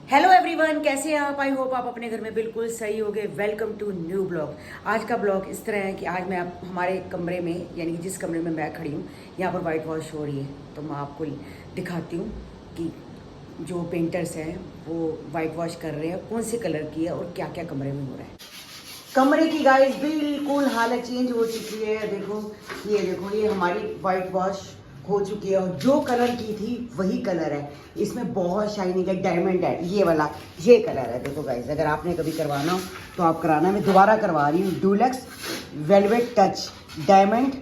Hello everyone, कैसे हैं आप? आई होप आप अपने घर में बिल्कुल सही होंगे। Welcome to new blog. आज का ब्लॉग इस तरह है कि आज मैं हमारे कमरे में, यानी कि जिस कमरे में मैं खड़ी हूँ, यहाँ पर वाइट वॉश हो रही है। तो मैं आपको दिखाती हूँ कि जो पेंटर्स हैं वो वाइट वॉश कर रहे हैं, कौन से कलर की है और क्या क्या कमरे में हो रहा है। कमरे की गाइस बिल्कुल हालत चेंज हो चुकी है। देखो, ये हमारी वाइट वॉश हो चुकी है और जो कलर की थी वही कलर है। इसमें बहुत शाइनिंग है, डायमंड है, ये वाला ये कलर है। देखो गाइस, अगर आपने कभी करवाना हो तो आप कराना। मैं दोबारा करवा रही हूँ, Dulux velvet touch diamond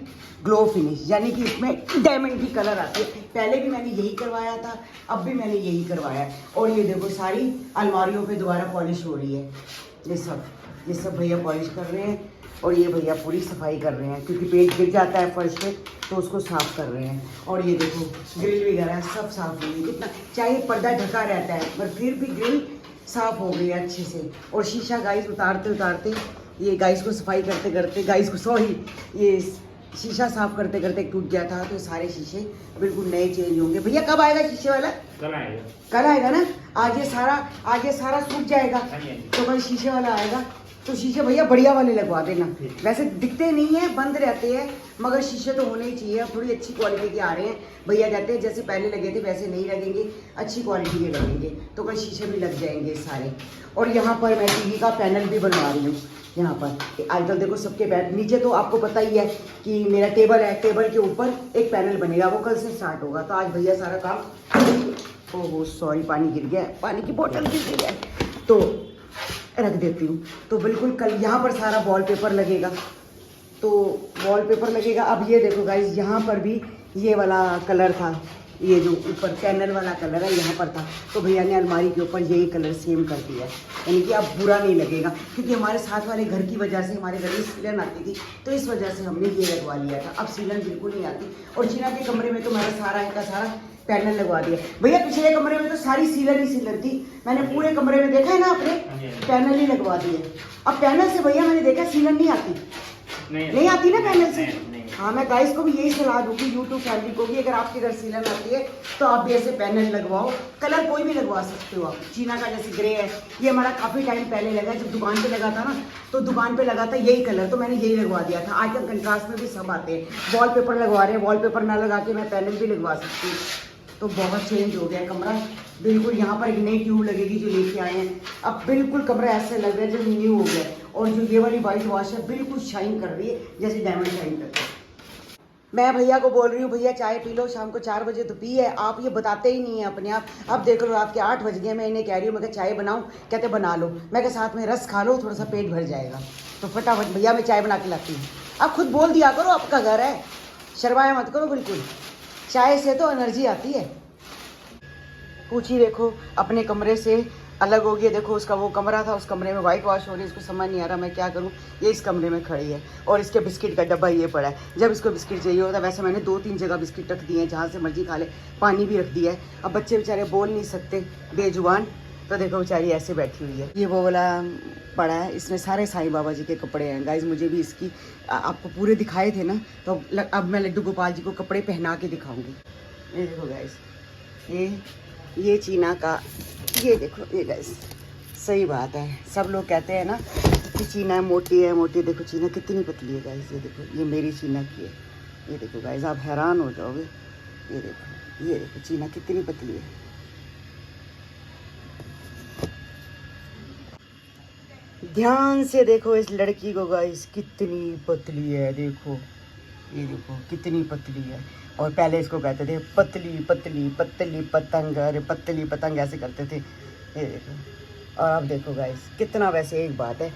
glow finish, यानी कि इसमें डायमंड की कलर आती है। पहले भी मैंने यही करवाया था, अब भी मैंने यही करवाया। और ये देखो, सारी अलमारियों पे दोबारा पॉलिश हो रही है। ये सब भैया पॉलिश कर रहे हैं और ये भैया पूरी सफाई कर रहे हैं, क्योंकि पेंट गिर जाता है फर्श पे, तो उसको साफ कर रहे हैं। और ये देखो, ग्रिल वगैरह सब साफ हुई है। कितना चाहे पर्दा ढका रहता है, पर फिर भी ग्रिल साफ हो गई है अच्छे से। और शीशा गाइस उतारते उतारते, ये गाइस को सफाई करते करते, गाइस को सॉरी, ये शीशा साफ करते करते टूट गया था। तो सारे शीशे बिल्कुल नए चेंज होंगे। भैया कब आएगा शीशे वाला? कल आएगा ना। आज ये सारा सूख जाएगा तो भाई शीशे वाला आएगा। तो शीशे भैया बढ़िया वाले लगवा देना। वैसे दिखते नहीं है, बंद रहते हैं, मगर शीशे तो होने ही चाहिए। अब थोड़ी अच्छी क्वालिटी के आ रहे हैं। भैया कहते हैं जैसे पहले लगे थे वैसे नहीं लगेंगे, अच्छी क्वालिटी के लगेंगे। तो कल शीशे भी लग जाएंगे सारे। और यहाँ पर मैं टीवी का पैनल भी बनवा रही हूँ। यहाँ पर आजकल देखो सबके नीचे तो आपको पता ही है कि मेरा टेबल है, टेबल के ऊपर एक पैनल बनेगा, वो कल से स्टार्ट होगा। तो आज भैया सारा काम, ओहो सॉरी, पानी गिर गया, पानी की बोतल गिर गई है, तो रख देती हूँ। तो बिल्कुल कल यहाँ पर सारा वॉलपेपर लगेगा, तो वॉलपेपर लगेगा। अब ये देखो गाइस, यहाँ पर भी ये वाला कलर था, ये जो ऊपर पैनल वाला कलर है यहाँ पर था, तो भैया ने अलमारी के ऊपर यही कलर सेम कर दिया, यानी कि अब बुरा नहीं लगेगा। क्योंकि हमारे साथ वाले घर की वजह से हमारे घर में सीलन आती थी, तो इस वजह से हमने ये लगवा लिया था। अब सीलन बिल्कुल नहीं आती। और चीना के कमरे में तो मैंने सारा पैनल लगवा दिया। भैया पिछले कमरे में तो सारी सीलन ही सीलन थी, मैंने पूरे कमरे में देखा है ना, अपने पैनल ही लगवा दिए। अब पैनल से भैया मैंने देखा सीलन नहीं आती, नहीं आती ना पैनल से। हाँ, मैं गाइस को भी यही सलाह दूंगी, यूट्यूब फैमिली को भी, अगर आपके घर सीलन आती है तो आप भी ऐसे पैनल लगवाओ। कलर कोई भी लगवा सकते हो आप। चीना का जैसे ग्रे है, ये हमारा काफ़ी टाइम पहले लगा, जब दुकान पे लगा था ना, तो दुकान पे लगा था यही कलर, तो मैंने यही लगवा दिया था। आजकल कंट्रास्ट में भी सब आते हैं। वॉलपेपर लगवा रहे हैं, वॉलपेपर ना लगा के मैं पैनल भी लगवा सकती हूँ। तो बहुत चेंज हो गया कमरा बिल्कुल। यहाँ पर एक नई ट्यूब लगेगी जो लेके आए हैं। अब बिल्कुल कमरा ऐसे लग रहा है जब न्यू हो गया। और जो ये वाली वाइट वॉश है बिल्कुल शाइन कर रही है, जैसे डायमंड शाइन करता है। मैं भैया को बोल रही हूँ, भैया चाय पी लो, शाम को 4 बजे तो पी है, आप ये बताते ही नहीं है अपने आप। अब देख लो, रात के 8 बज गए, मैं इन्हें कह रही हूँ, मैं क्या चाय बनाऊँ, कहते बना लो। मैं क्या साथ में रस खा लो, थोड़ा सा पेट भर जाएगा। तो फटाफट भैया मैं चाय बना के लाती हूँ। आप खुद बोल दिया करो, आपका घर है, शर्माया मत करो बिल्कुल। चाय से तो एनर्जी आती है। पूछी देखो, अपने कमरे से अलग हो गया। देखो, उसका वो कमरा था, उस कमरे में वाइट वॉश हो रही है, इसको समझ नहीं आ रहा मैं क्या करूं। ये इस कमरे में खड़ी है और इसके बिस्किट का डब्बा ये पड़ा है। जब इसको बिस्किट चाहिए होता है, वैसे मैंने 2-3 जगह बिस्किट रख दिए हैं, जहाँ से मर्जी खा ले। पानी भी रख दिया है। अब बच्चे बेचारे बोल नहीं सकते, बेजुबान, तो देखो बेचारी ऐसे बैठी हुई है। ये वो वाला पड़ा है, इसमें सारे साईं बाबा जी के कपड़े हैं। गाइज मुझे भी इसकी आपको पूरे दिखाए थे ना, तो अब मैं लड्डू गोपाल जी को कपड़े पहना के दिखाऊंगी। ये देखो गाइज, ये चीना का, ये देखो, ये गाइस सही बात है। सब लोग कहते हैं ना कि चीना मोटी है, मोटी। देखो चीना कितनी पतली है गाइस, ये देखो, ये मेरी चीना की है। ये देखो गाइस, आप हैरान हो जाओगे। ये देखो चीना कितनी पतली है। ध्यान से देखो इस लड़की को गाइस, कितनी पतली है। देखो, ये देखो कितनी पतली है। और पहले इसको कहते थे पतली पतली पतली पतंग, अरे पतली पतंग ऐसे करते थे। ये देखो, और अब देखो गाइस कितना, वैसे एक बात है,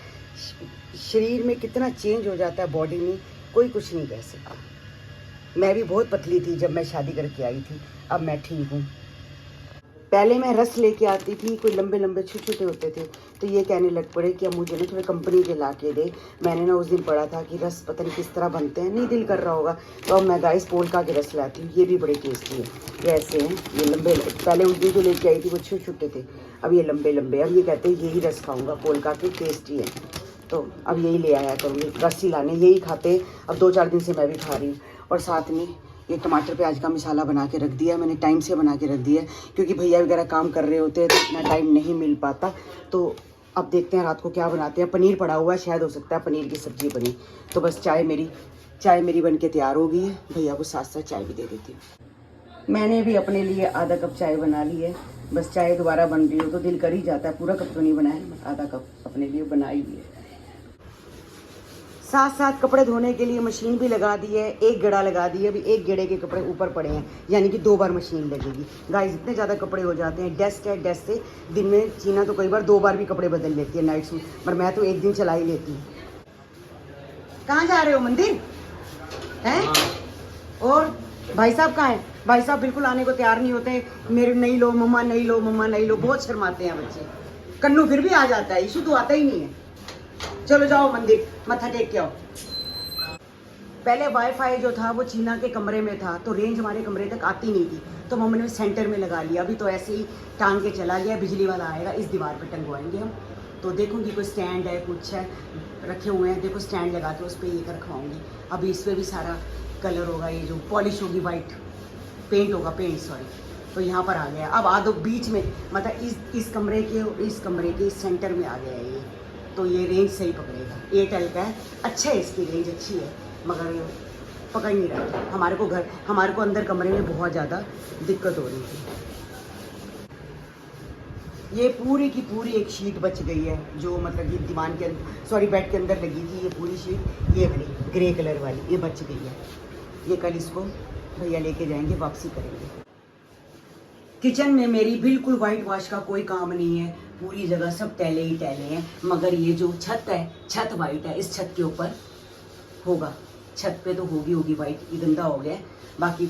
शरीर में कितना चेंज हो जाता है, बॉडी में कोई कुछ नहीं कह सकता। मैं भी बहुत पतली थी जब मैं शादी करके आई थी, अब मैं ठीक हूँ। पहले मैं रस लेके आती थी, कोई लंबे लंबे छोटे छोटे होते थे, तो ये कहने लग पड़े कि अब मुझे ना थोड़े कंपनी के ला के दे। मैंने ना उस दिन पढ़ा था कि रस पता नहीं किस तरह बनते हैं, नहीं दिल कर रहा होगा, तो अब मैं गाइस पोल्का के रस लाती हूँ। ये भी बड़े टेस्टी है, ये ऐसे हैं, ये लंबे। पहले उस दिन जो लेके आई थी वो छोटे छोटे थे, अब ये लंबे लंबे। अब ये कहते हैं यही रस खाऊँगा, पोल्का के टेस्टी है, तो अब यही ले आया करूँगी। रस ही लाने यही खाते, अब 2-4 दिन से मैं भी खा रही हूँ। और साथ में ये टमाटर प्याज का मसाला बना के रख दिया मैंने, टाइम से बना के रख दिया क्योंकि भैया वगैरह काम कर रहे होते हैं तो इतना टाइम नहीं मिल पाता। तो अब देखते हैं रात को क्या बनाते हैं। पनीर पड़ा हुआ है, शायद हो सकता है पनीर की सब्ज़ी बनी। तो बस चाय मेरी बन के तैयार हो गई है। भैया को साथ साथ चाय भी दे देती हूँ। मैंने भी अपने लिए आधा कप चाय बना ली है। बस चाय दोबारा बन रही हो तो दिल कर ही जाता है, पूरा कप तो नहीं बनाया, आधा कप अपने लिए बनाई हुई है। साथ साथ कपड़े धोने के लिए मशीन भी लगा दी है, एक गेड़ा लगा दी है। अभी एक गेड़े के कपड़े ऊपर पड़े हैं, यानी कि 2 बार मशीन लगेगी। गाइस इतने ज़्यादा कपड़े हो जाते हैं। डेस्ट है, डेस्ट से दिन में चीना तो कई बार 2 बार भी कपड़े बदल लेती है नाइट सूट, पर मैं तो एक दिन चला ही लेती हूँ। कहाँ जा रहे हो, मंदिर हैं? और भाई साहब कहाँ हैं? भाई साहब बिल्कुल आने को तैयार नहीं होते। मेरे नहीं लो मम्मा, नहीं लो मम्मा, नहीं लो, बहुत शर्माते हैं बच्चे। कन्नू फिर भी आ जाता है, इशू तो आता ही नहीं है। चलो जाओ मंदिर मत्था टेक के आओ। पहले वाईफाई जो था वो चीना के कमरे में था, तो रेंज हमारे कमरे तक आती नहीं थी, तो मम्मी ने सेंटर में लगा लिया। अभी तो ऐसे ही टांग के चला गया, बिजली वाला आएगा, इस दीवार पे टंगवाएंगे हम। तो देखूंगी कोई स्टैंड है, कुछ है, रखे हुए हैं, देखो स्टैंड लगा के उस पर ये रखवाऊंगी। अभी इस पर भी सारा कलर होगा, ये जो पॉलिश होगी, वाइट पेंट होगा, पेंट सॉरी। तो यहाँ पर आ गया। अब आधो बीच में, मतलब इस कमरे के इस सेंटर में आ गया है ये। तो ये रेंज सही पकड़ेगा। एयरटेल का है, अच्छा है, इसकी रेंज अच्छी है, मगर पकड़ नहीं रहा था। हमारे को अंदर कमरे में बहुत ज़्यादा दिक्कत हो रही थी। ये पूरी की पूरी एक शीट बच गई है, जो मतलब ये दीवान के बेड के अंदर लगी थी। ये पूरी शीट, ये वाली ग्रे कलर वाली, ये बच गई है। ये कल इसको भैया लेके जाएंगे, वापसी करेंगे। किचन में मेरी बिल्कुल वाइट वॉश का कोई काम नहीं है, पूरी जगह सब टैले ही टैले हैं। मगर ये जो छत है, छत वाइट है, इस छत के ऊपर होगा, छत पे तो होगी वाइट, ये गंदा हो गया है। बाकी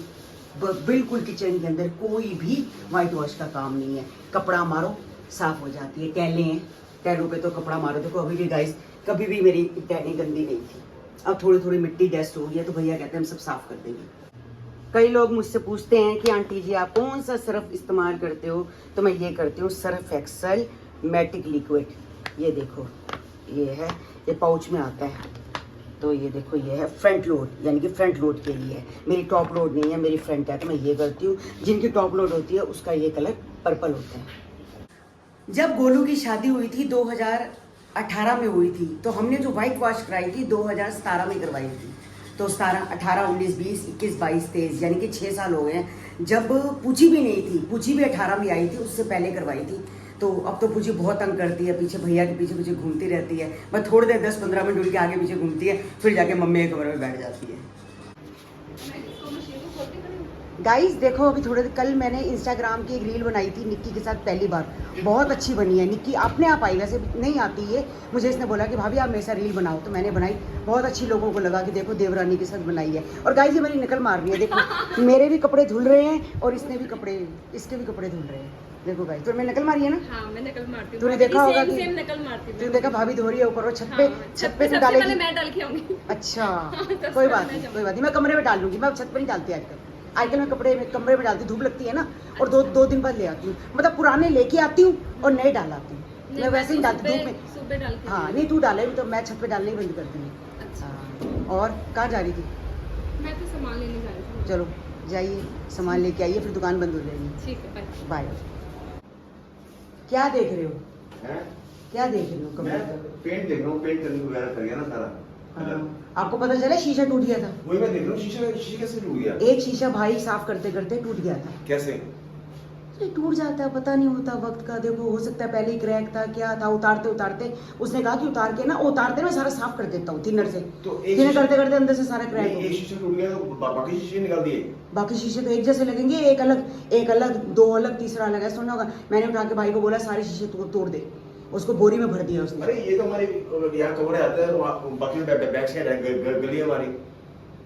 बिल्कुल किचन के अंदर कोई भी वाइट वॉश का काम नहीं है। कपड़ा मारो साफ हो जाती है। टैले हैं, टैलों पे तो कपड़ा मारो। देखो अभी भी गाइस, कभी भी मेरी टैली गंदी नहीं थी। अब थोड़ी थोड़ी मिट्टी डस्ट हो गई है, तो भैया कहते हैं हम सब साफ कर देंगे। कई लोग मुझसे पूछते हैं कि आंटी जी आप कौन सा सर्फ इस्तेमाल करते हो, तो मैं ये करती हूँ सर्फ एक्सेल मैटिक लिक्विड। ये देखो, ये है, ये पाउच में आता है। तो ये देखो, ये है फ्रंट लोड, यानी कि फ्रंट लोड के लिए है। मेरी टॉप लोड नहीं है, मेरी फ्रंट है, तो मैं ये करती हूँ। जिनकी टॉप लोड होती है उसका ये कलर पर्पल होता है। जब गोलू की शादी हुई थी 2018 में हुई थी, तो हमने जो वाइट वॉश कराई थी 2017 में करवाई थी। तो 17, 18, 19, 20, 21, 22, 23, यानी कि 6 साल हो गए हैं। जब पूछी भी नहीं थी, पूछी भी 18 में आई थी, उससे पहले करवाई थी। तो अब तो पूछी बहुत तंग करती है, पीछे भैया के पीछे पीछे घूमती रहती है। मैं थोड़ी देर 10-15 मिनट उनके आगे पीछे घूमती है, फिर जाके मम्मी के कमरे में बैठ जाती है। गाइस देखो, अभी थोड़े कल मैंने इंस्टाग्राम की एक रील बनाई थी निक्की के साथ, पहली बार, बहुत अच्छी बनी है। निक्की अपने आप आई, वैसे नहीं आती है, मुझे इसने बोला कि भाभी आप मेरे साथ रील बनाओ, तो मैंने बनाई। बहुत अच्छी, लोगों को लगा कि देखो देवरानी के साथ बनाई है। और गाइस ये मेरी नकल मार रही है, देखो मेरे भी कपड़े धुल रहे हैं और इसके भी कपड़े धुल रहे हैं। देखो गाइस, तो मैं नकल मारी है ना? हाँ, मैं नकल मारती हूं। तूने देखा होगा कि सेम नकल मारती हूं। तूने देखा भाभी धो रही है ऊपर, और छत पे तू डालेगी। मैं डाल के आऊंगी। अच्छा कोई बात नहीं, मैं कमरे में डाल लूंगी। मैं छत पे नहीं डालती आजकल मैं कमरे में डालती, धूप लगती है ना, और दो दिन बाद ले आती हूँ। मतलब पुराने लेके आती हूँ और नए डाल आती हूँ। मैं वैसे ही डालती धूप में, सुबह डाल के। हाँ नहीं, तू डाले तो मैं छत पे डालने ही बंद कर दूँगी। अच्छा, और कहाँ जा रही थी? मैं तो सामान लेने जा रही थी। चलो जाइए, सामान लेके आइए, फिर दुकान बंद हो जाएगी। ठीक है, बाय। क्या देख रहे हो? क्या देख रहे हो? कमरे पेंट देख रहा हूँ, पेंट करने वगैरह कर गया ना सारा। आपको पता चला शीशा टूट गया था? वही मैं देख रहा हूँ, शीशा कैसे टूट गया? एक शीशा भाई साफ करते करते टूट गया था। कैसे टूट जाता है, पता नहीं होता वक्त का। देखो हो सकता है पहले ही क्रैक था, क्या था, उतारते उसने कहा कि उतारते मैं सारा साफ कर देता हूँ थिनर से। तो थिनर करते करते अंदर से सारा क्रैक हो गया। एक शीशा टूट गया तो बाकी शीशे निकाल दिए? बाकी शीशे तो एक जैसे लगेंगे, एक अलग, दो अलग, तीसरा अलग है। सुनना होगा, मैंने उठा के भाई को बोला सारे शीशे तोड़ दे, उसको बोरी में भर दिया उसने। अरे ये तो हमारे यहाँ कमरे आता है, बाकी बैक साइड है, गली हमारी।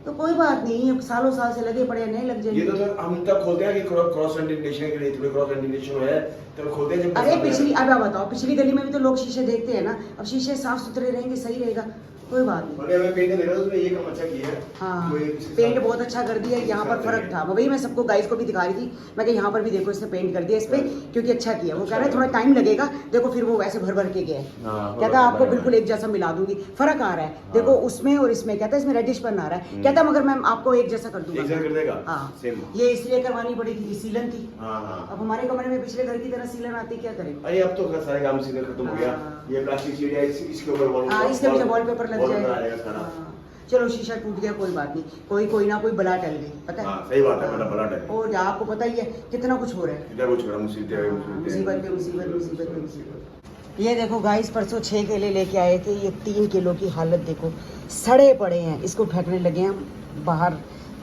तो कोई बात नहीं, सालों साल से लगे पड़े, नहीं लग जाएंगे। ये तो हम तब खोलते हैं कि क्रॉस वेंटिलेशन के लिए, थोड़ी क्रॉस वेंटिलेशन है तब खोलते हैं। अरे पिछली, अब आप बताओ, पिछली गली में भी तो लोग शीशे देखते हैं ना। अब शीशे साफ सुथरे रहेंगे, सही रहेगा। कोई बात नहीं। अरे मैं पेंट दे रहा हूँ, उसमें ये काम अच्छा किया है। हाँ कोई इसके पेंट साथ- बहुत अच्छा कर दिया, यहाँ पर फर्क था, वही मैं सबको गाइस को भी दिखा रही थी, मैं कि यहाँ पर भी देखो इसने पेंट कर दिया इस पे, क्योंकि अच्छा किया। वो कह रहा है थोड़ा टाइम लगेगा, देखो फिर वो वैसे भर भर के गया है। हाँ, कहता है आपको बिल्कुल एक जैसा मिला दूंगी, फर्क आ रहा है देखो उसमें और इसमें। कहता है इसमें रेडिश पन आ रहा है, कहता है मगर मैं आपको एक जैसा कर एक जैसा कर दूंगा। देगा? हाँ सेम। ये इसलिए करवानी पड़ी थी, सीलन थी। हाँ हाँ। अब हमारे कमरे में पिछले घर की तरह सीलन आती, क्या करें। अरे अब तो सारे काम सीधे खत्म हो गया। हाँ। ये प्लास्टिक सीढ़िया इसके ऊपर हाँ इसके पीछे वॉलपेपर लग वॉलपेपर आ जाएगा। सारा। हाँ। चलो शीशा टूट गया कोई बात नहीं, कोई ना कोई बला टल गई, पता है। हाँ, सही बात है, बला टल गई। और आपको पता ही है कितना कुछ हो रहा है, कितना कुछ करा, मुसीबत पे मुसीबत मुसीबत पे मुसीबत। ये देखो गाइस परसों 6 केले लेके आए थे, ये 3 किलो की हालत देखो, सड़े पड़े हैं। इसको फेंकने लगे हैं हम, बाहर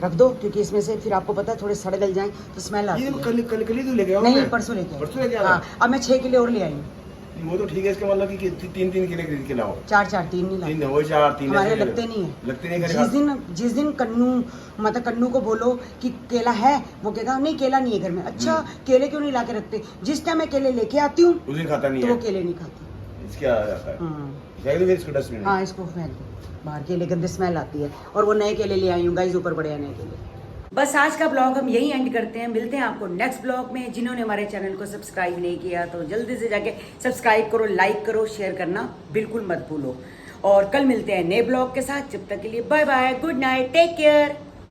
रख दो, क्योंकि इसमें से फिर आपको पता है थोड़े सड़े गल जाएं तो स्मेल आती है। कल तो लेके आओ। नहीं परसों लेके आए। परसों लेके आए? हाँ अब मैं 6 किलो और ले आई हूँ। वो तो ठीक है, इसका मतलब कि 3 किलो खरीद के लाओ। 4 3 नहीं लाए, 3 हो 4 3 हमारे लगते नहीं है। लगते नहीं। जिस दिन कन्नू मतलब कन्नू को बोलो कि केला है, वो कहेगा नहीं केला नहीं है घर में। अच्छा केले क्यों नहीं ला के रखते? जिस टाइम मैं केले लेके आती हूँ उस दिन खाता नहीं तो है, वो केले नहीं खाती। इसके आ जाता है। फेंक दो फिर इसको डस्टबिन में। हाँ इसको फेंक दो बाहर, केले गंदे स्मेल आती है। और वो नए केले ले आई हूँ गाइस, ऊपर बड़े नए केले। बस आज का ब्लॉग हम यही एंड करते हैं, मिलते हैं आपको नेक्स्ट ब्लॉग में। जिन्होंने हमारे चैनल को सब्सक्राइब नहीं किया तो जल्दी से जाके सब्सक्राइब करो, लाइक करो, शेयर करना बिल्कुल मत भूलो। और कल मिलते हैं नए ब्लॉग के साथ, जब तक के लिए bye bye, good night, take care.